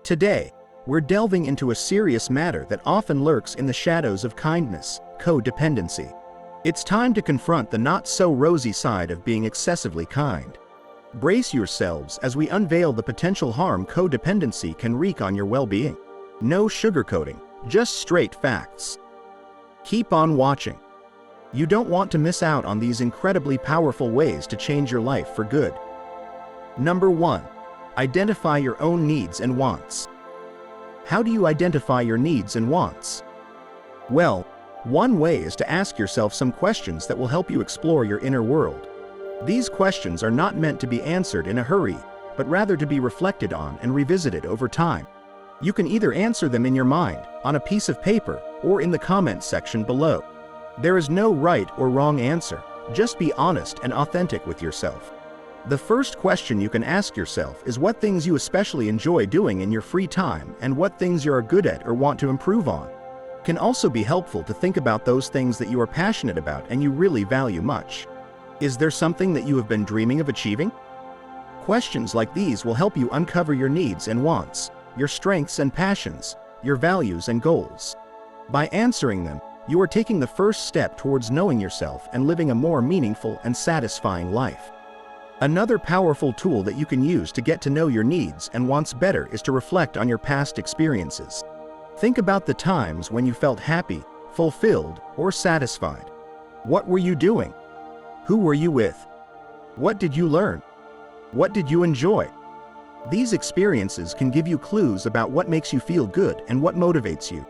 Today, we're delving into a serious matter that often lurks in the shadows of kindness: codependency. It's time to confront the not-so-rosy side of being excessively kind. Brace yourselves as we unveil the potential harm codependency can wreak on your well-being. No sugarcoating, just straight facts. Keep on watching. You don't want to miss out on these incredibly powerful ways to change your life for good. Number 1. Identify your own needs and wants. How do you identify your needs and wants? Well, one way is to ask yourself some questions that will help you explore your inner world. These questions are not meant to be answered in a hurry, but rather to be reflected on and revisited over time. You can either answer them in your mind, on a piece of paper, or in the comments section below. There is no right or wrong answer, just be honest and authentic with yourself. The first question you can ask yourself is what things you especially enjoy doing in your free time and what things you are good at or want to improve on. It can also be helpful to think about those things that you are passionate about and you really value much. Is there something that you have been dreaming of achieving? Questions like these will help you uncover your needs and wants, your strengths and passions, your values and goals. By answering them, you are taking the first step towards knowing yourself and living a more meaningful and satisfying life. Another powerful tool that you can use to get to know your needs and wants better is to reflect on your past experiences. Think about the times when you felt happy, fulfilled, or satisfied. What were you doing? Who were you with? What did you learn? What did you enjoy? These experiences can give you clues about what makes you feel good and what motivates you.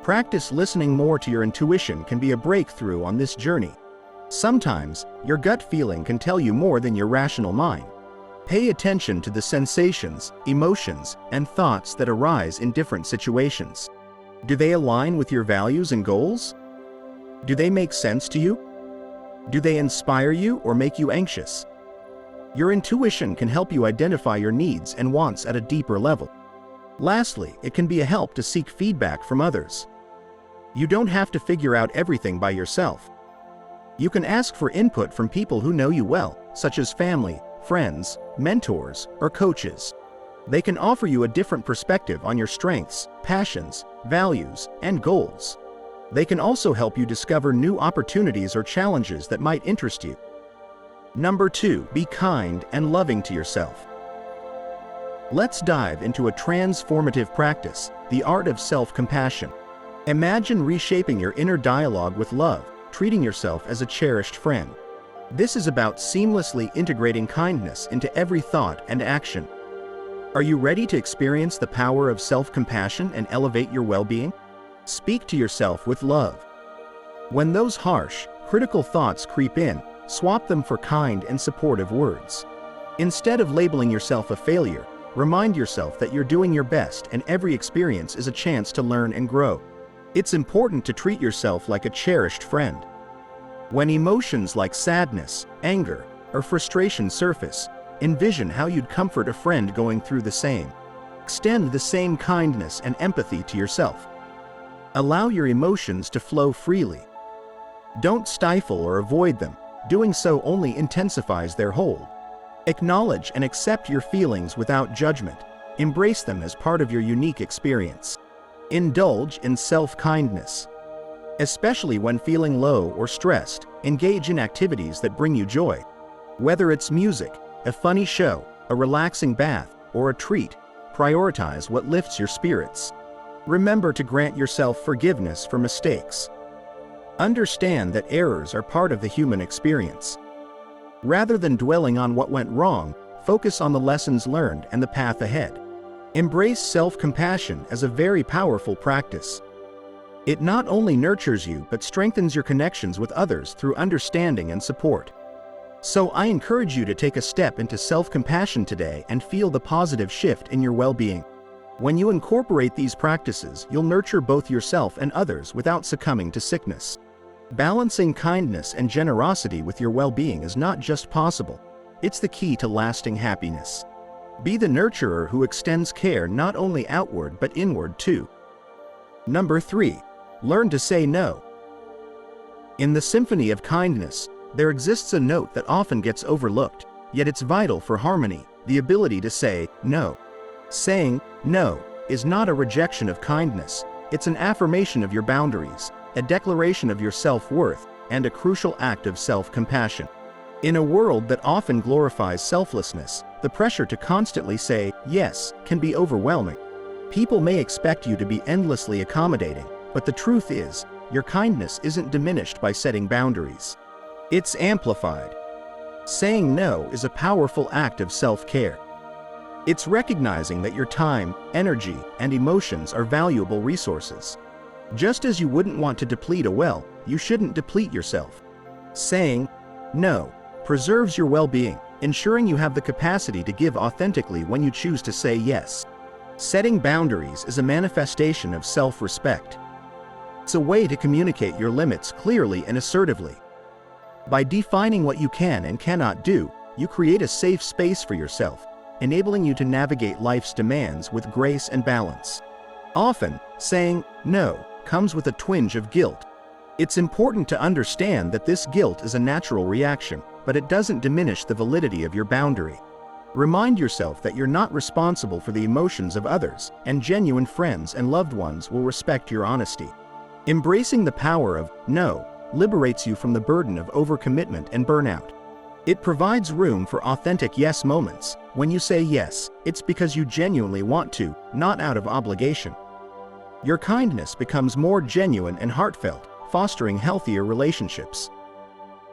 Practice listening more to your intuition can be a breakthrough on this journey. Sometimes, your gut feeling can tell you more than your rational mind. Pay attention to the sensations, emotions, and thoughts that arise in different situations. Do they align with your values and goals? Do they make sense to you? Do they inspire you or make you anxious? Your intuition can help you identify your needs and wants at a deeper level. Lastly, it can be a help to seek feedback from others. You don't have to figure out everything by yourself. You can ask for input from people who know you well, such as family, friends, mentors, or coaches. They can offer you a different perspective on your strengths, passions, values, and goals. They can also help you discover new opportunities or challenges that might interest you. Number 2. Be kind and loving to yourself. Let's dive into a transformative practice, the art of self-compassion. Imagine reshaping your inner dialogue with love, treating yourself as a cherished friend. This is about seamlessly integrating kindness into every thought and action. Are you ready to experience the power of self-compassion and elevate your well-being? Speak to yourself with love. When those harsh, critical thoughts creep in, swap them for kind and supportive words. Instead of labeling yourself a failure, remind yourself that you're doing your best and every experience is a chance to learn and grow. It's important to treat yourself like a cherished friend. When emotions like sadness, anger, or frustration surface, envision how you'd comfort a friend going through the same. Extend the same kindness and empathy to yourself. Allow your emotions to flow freely. Don't stifle or avoid them. Doing so only intensifies their hold. Acknowledge and accept your feelings without judgment. Embrace them as part of your unique experience. Indulge in self-kindness. Especially when feeling low or stressed, engage in activities that bring you joy. Whether it's music, a funny show, a relaxing bath, or a treat, prioritize what lifts your spirits. Remember to grant yourself forgiveness for mistakes. Understand that errors are part of the human experience. Rather than dwelling on what went wrong, focus on the lessons learned and the path ahead. Embrace self-compassion as a very powerful practice. It not only nurtures you but strengthens your connections with others through understanding and support. So I encourage you to take a step into self-compassion today and feel the positive shift in your well-being. When you incorporate these practices, you'll nurture both yourself and others without succumbing to sickness. Balancing kindness and generosity with your well-being is not just possible, it's the key to lasting happiness. Be the nurturer who extends care not only outward but inward too. Number 3. Learn to say no. In the symphony of kindness, there exists a note that often gets overlooked, yet it's vital for harmony: the ability to say no. Saying no is not a rejection of kindness, it's an affirmation of your boundaries, a declaration of your self-worth, and a crucial act of self-compassion. In a world that often glorifies selflessness, the pressure to constantly say yes can be overwhelming. People may expect you to be endlessly accommodating, but the truth is, your kindness isn't diminished by setting boundaries. It's amplified. Saying no is a powerful act of self-care. It's recognizing that your time, energy, and emotions are valuable resources. Just as you wouldn't want to deplete a well, you shouldn't deplete yourself. Saying no preserves your well-being, ensuring you have the capacity to give authentically when you choose to say yes. Setting boundaries is a manifestation of self-respect. It's a way to communicate your limits clearly and assertively. By defining what you can and cannot do, you create a safe space for yourself, enabling you to navigate life's demands with grace and balance. Often, saying no comes with a twinge of guilt. It's important to understand that this guilt is a natural reaction, but it doesn't diminish the validity of your boundary. Remind yourself that you're not responsible for the emotions of others, and genuine friends and loved ones will respect your honesty. Embracing the power of no liberates you from the burden of overcommitment and burnout. It provides room for authentic yes moments. When you say yes, it's because you genuinely want to, not out of obligation. Your kindness becomes more genuine and heartfelt, fostering healthier relationships.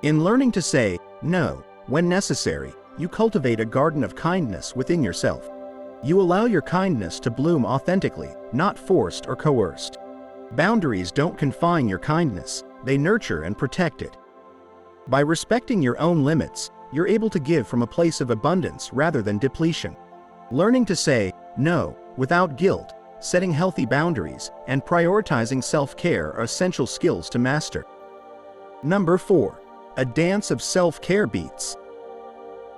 In learning to say no when necessary, you cultivate a garden of kindness within yourself. You allow your kindness to bloom authentically, not forced or coerced. Boundaries don't confine your kindness, they nurture and protect it. By respecting your own limits, you're able to give from a place of abundance rather than depletion. Learning to say no without guilt, setting healthy boundaries, and prioritizing self-care are essential skills to master. Number 4. A dance of self-care beats.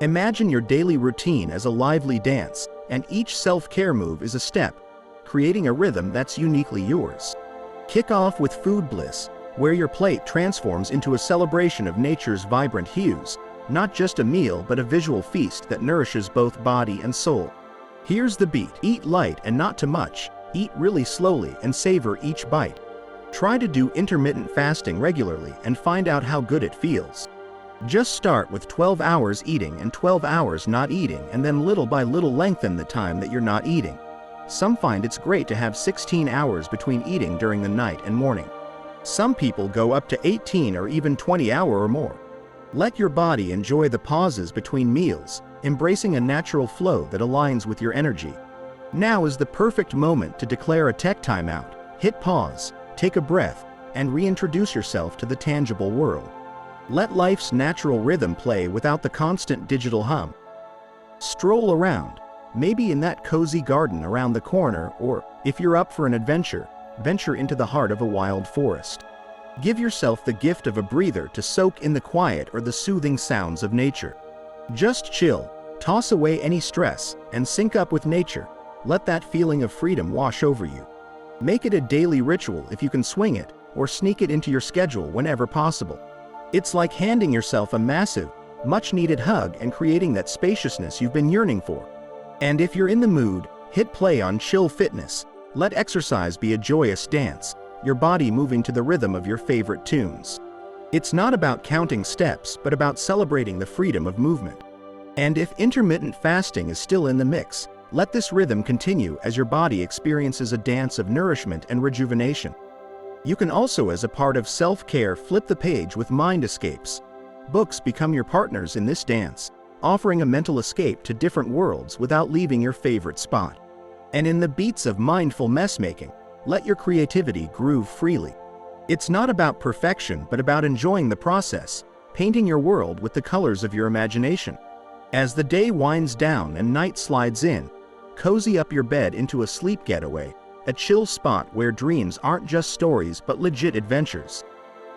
Imagine your daily routine as a lively dance, and each self-care move is a step, creating a rhythm that's uniquely yours. Kick off with food bliss, where your plate transforms into a celebration of nature's vibrant hues, not just a meal but a visual feast that nourishes both body and soul. Here's the beat: eat light and not too much, eat really slowly and savor each bite. Try to do intermittent fasting regularly and find out how good it feels. Just start with 12 hours eating and 12 hours not eating, and then little by little lengthen the time that you're not eating. Some find it's great to have 16 hours between eating during the night and morning. Some people go up to 18 or even 20 hours or more. Let your body enjoy the pauses between meals, embracing a natural flow that aligns with your energy. Now is the perfect moment to declare a tech timeout. Hit pause, take a breath, and reintroduce yourself to the tangible world. Let life's natural rhythm play without the constant digital hum. Stroll around, maybe in that cozy garden around the corner, or, if you're up for an adventure, venture into the heart of a wild forest. Give yourself the gift of a breather to soak in the quiet or the soothing sounds of nature. Just chill, toss away any stress, and sync up with nature. Let that feeling of freedom wash over you. Make it a daily ritual if you can swing it, or sneak it into your schedule whenever possible. It's like handing yourself a massive, much-needed hug and creating that spaciousness you've been yearning for. And if you're in the mood, hit play on Chill Fitness. Let exercise be a joyous dance, your body moving to the rhythm of your favorite tunes. It's not about counting steps, but about celebrating the freedom of movement. And if intermittent fasting is still in the mix, let this rhythm continue as your body experiences a dance of nourishment and rejuvenation. You can also, as a part of self-care, flip the page with mind escapes. Books become your partners in this dance, offering a mental escape to different worlds without leaving your favorite spot. And in the beats of mindful messmaking, let your creativity groove freely. It's not about perfection, but about enjoying the process, painting your world with the colors of your imagination. As the day winds down and night slides in, cozy up your bed into a sleep getaway, a chill spot where dreams aren't just stories but legit adventures.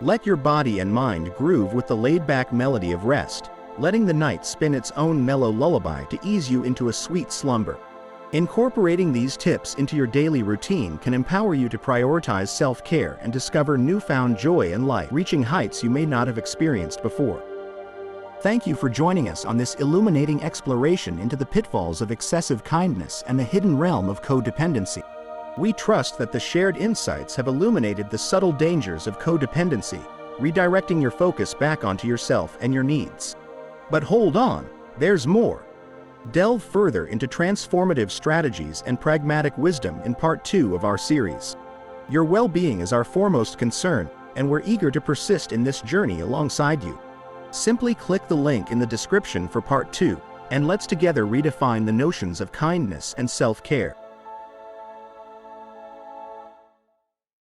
Let your body and mind groove with the laid-back melody of rest, letting the night spin its own mellow lullaby to ease you into a sweet slumber. Incorporating these tips into your daily routine can empower you to prioritize self-care and discover newfound joy in life, reaching heights you may not have experienced before. Thank you for joining us on this illuminating exploration into the pitfalls of excessive kindness and the hidden realm of codependency. We trust that the shared insights have illuminated the subtle dangers of codependency, redirecting your focus back onto yourself and your needs. But hold on, there's more. Delve further into transformative strategies and pragmatic wisdom in part 2 of our series. Your well-being is our foremost concern, and we're eager to persist in this journey alongside you. Simply click the link in the description for part 2, and let's together redefine the notions of kindness and self-care.